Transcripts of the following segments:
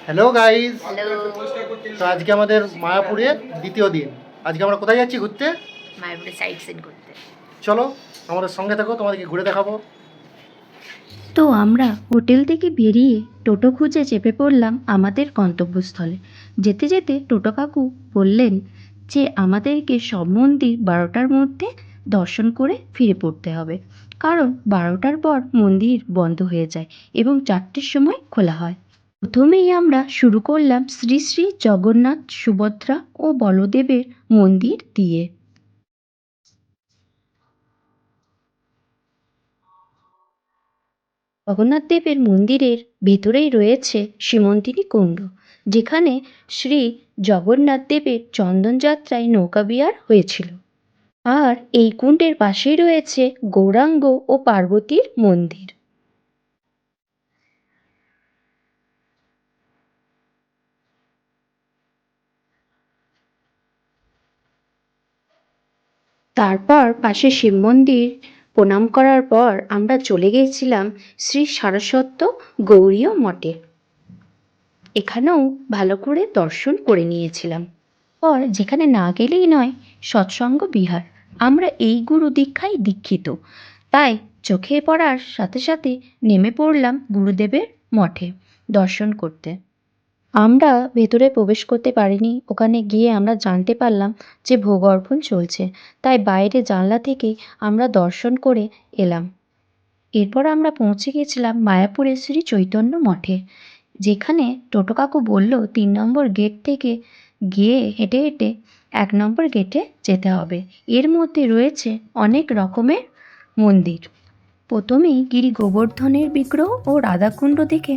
Hello guys. Hello. তো আজকে আমাদের মায়াপুরে দ্বিতীয় দিন। আজকে আমরা কোথায় যাচ্ছি ঘুরতে? মায়াপুরে সাইট সিন করতে। চলো আমাদের সঙ্গে থাকো, তোমাদেরকে ঘুরে দেখাবো। তো আমরা হোটেল থেকে বেরিয়ে টোটো খুঁজে চেপে পড়লাম আমাদের গন্তব্যস্থলে। যেতে যেতে টোটো কাকু বললেন যে আমাদেরকে সব মন্দির 12টার মধ্যে দর্শন করে ফিরে পড়তে হবে, কারণ 12টার পর মন্দির বন্ধ হয়ে যায় এবং 4টের সময় খোলা হয়। প্রথমেই আমরা শুরু করলাম শ্রী শ্রী জগন্নাথ, সুভদ্রা ও বলদেবের মন্দির দিয়ে। জগন্নাথ দেবের মন্দিরের ভেতরেই রয়েছে সীমন্তিনী কুণ্ড, যেখানে শ্রী জগন্নাথ দেবের চন্দনযাত্রায় নৌকাবিহার হয়েছিল। আর এই কুণ্ডের পাশেই রয়েছে গৌরাঙ্গ ও পার্বতীর মন্দির। তারপর পাশে শিব মন্দির প্রণাম করার পর আমরা চলে গিয়েছিলাম শ্রী সারস্বত গৌড়ীয় মঠে। এখানেও ভালো করে দর্শন করে নিয়েছিলাম। পর যেখানে না গেলেই নয়, সৎসঙ্গ বিহার। আমরা এই গুরু দীক্ষায় দীক্ষিত, তাই চোখে পড়ার সাথে সাথে নেমে পড়লাম গুরুদেবের মঠে দর্শন করতে। আমরা ভেতরে প্রবেশ করতে পারিনি। ওখানে গিয়ে আমরা জানতে পারলাম যে ভোগ অর্পণ চলছে, তাই বাইরে জানলা থেকেই আমরা দর্শন করে এলাম। এরপর আমরা পৌঁছে গেছিলাম মায়াপুরের শ্রী চৈতন্য মঠে, যেখানে টোটো কাকু বলল 3 নম্বর গেট থেকে গিয়ে হেঁটে হেঁটে 1 নম্বর গেটে যেতে হবে। এর মধ্যে রয়েছে অনেক রকমের মন্দির। প্রথমেই গিরি গোবর্ধনের বিগ্রহ ও রাধাকুণ্ড দেখে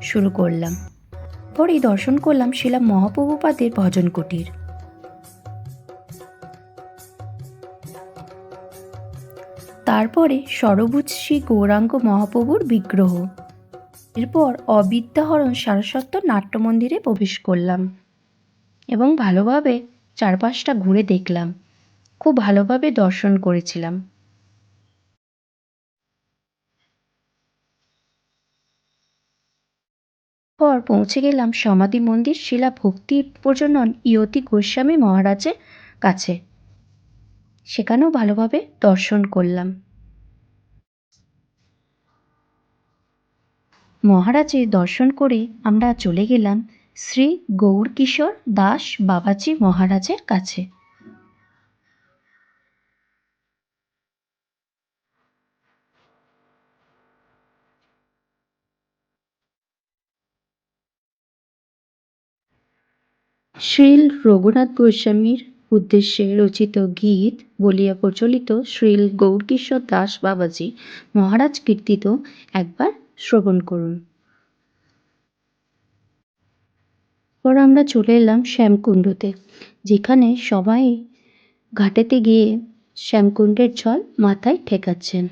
শুরু করলাম। পরেই দর্শন করলাম শিলা মহাপ্রভুপাদের ভজন কুটির। তারপরে সরভুজ শ্রী গৌরাঙ্গ মহাপ্রভুর বিগ্রহ। এরপর অবিদ্যাহরণ সারস্বত নাট্য মন্দিরে প্রবেশ করলাম এবং ভালোভাবে চারপাশটা ঘুরে দেখলাম। খুব ভালোভাবে দর্শন করেছিলাম। পর পৌঁছে গেলাম সমাধি মন্দির শিলা ভক্তি প্রজনন ইয়তি গোস্বামী মহারাজের কাছে। সেখানেও ভালোভাবে দর্শন করলাম। মহারাজের দর্শন করে আমরা চলে গেলাম শ্রী গৌরকিশোর দাস বাবাজি মহারাজের কাছে। শ্রীল রঘুনাথ গোস্বামীর উদ্দেশ্যে রচিত গীত বলিয়া প্রচলিত শ্রীল গৌরকিশোর দাস বাবাজি মহারাজ কীর্তিত একবার শ্রবণ করুন। পর আমরা চলে এলাম শ্যামকুণ্ডতে, যেখানে সবাই ঘাটেতে গিয়ে শ্যামকুণ্ডের জল মাথায় ঠেকাচ্ছেন।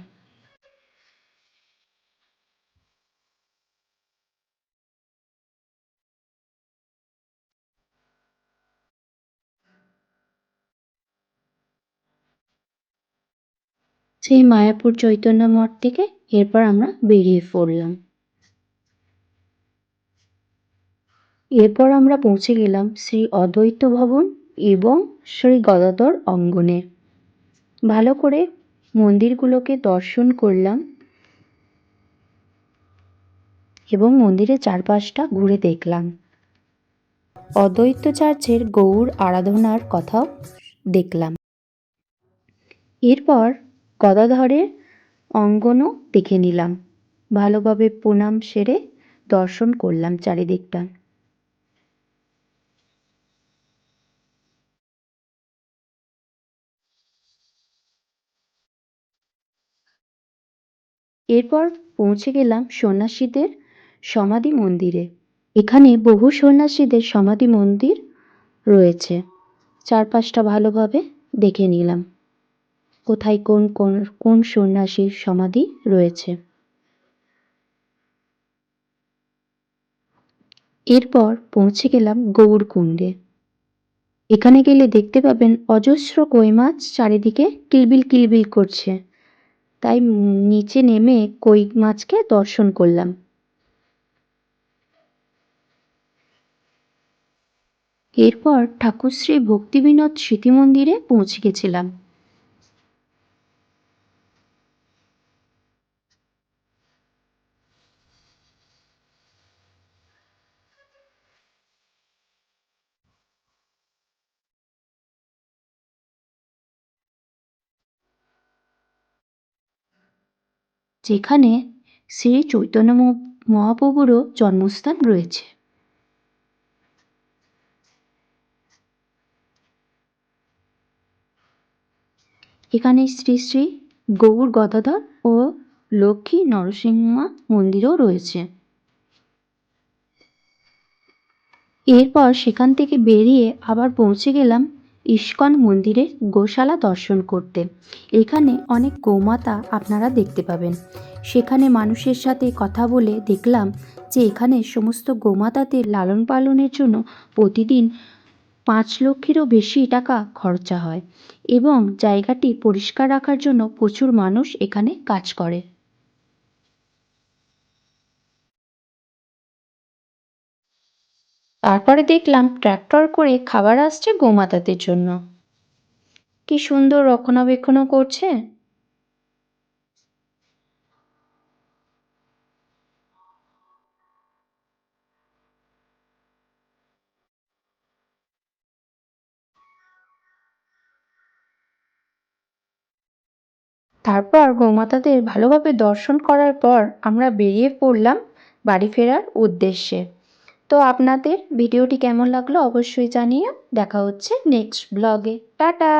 সেই মায়াপুর চৈতন্য মঠ থেকে এরপর আমরা বেরিয়ে পড়লাম। এরপর আমরা পৌঁছে গেলাম শ্রী অদ্বৈত ভবন এবং শ্রী গদাধর অঙ্গনে। ভালো করে মন্দিরগুলোকে দর্শন করলাম এবং মন্দিরের চারপাশটা ঘুরে দেখলাম। অদ্বৈত চার্চের গৌড় আরাধনার কথাও দেখলাম। এরপর গদাধরের অঙ্গনও দেখে নিলাম। ভালোভাবে প্রণাম সেরে দর্শন করলাম চারিদিকটা। এরপর পৌঁছে গেলাম সন্ন্যাসীদের সমাধি মন্দিরে। এখানে বহু সন্ন্যাসীদের সমাধি মন্দির রয়েছে। চারপাশটা ভালোভাবে দেখে নিলাম কোথায় কোন কোন কোন সন্ন্যাসীর সমাধি রয়েছে। এরপর পৌঁছে গেলাম গৌড়কুণ্ডে। এখানে গেলে দেখতে পাবেন অজস্র কই মাছ চারিদিকে কিলবিল কিলবিল করছে, তাই নিচে নেমে কই মাছকে দর্শন করলাম। এরপর ঠাকুরশ্রী ভক্তিবিনোদ স্মৃতি মন্দিরে পৌঁছে গেছিলাম। যেখানে শ্রী চৈতন্য মহাপ্রভুরও জন্মস্থান রয়েছে। এখানে শ্রী শ্রী গৌর গদাধর ও লক্ষ্মী নরসিংহা মন্দিরও রয়েছে। এরপর সেখান থেকে বেরিয়ে আবার পৌঁছে গেলাম ইস্কন মন্দিরের গোশালা দর্শন করতে। এখানে অনেক গোমাতা আপনারা দেখতে পাবেন। সেখানে মানুষের সাথে কথা বলে দেখলাম যে এখানে সমস্ত গোমাতাদের লালন পালনের জন্য প্রতিদিন 5 লক্ষেরও বেশি টাকা খরচা হয় এবং জায়গাটি পরিষ্কার রাখার জন্য প্রচুর মানুষ এখানে কাজ করে। তারপরে দেখলাম ট্র্যাক্টর করে খাবার আসছে গোমাতাদের জন্য। কি সুন্দর রক্ষণাবেক্ষণও করছে। তারপর গোমাতাদের ভালোভাবে দর্শন করার পর আমরা বেরিয়ে পড়লাম বাড়ি ফেরার উদ্দেশ্যে। তো আপনাদের ভিডিওটি কেমন লাগলো অবশ্যই জানিও। দেখা হচ্ছে নেক্সট ব্লগে। টাটা।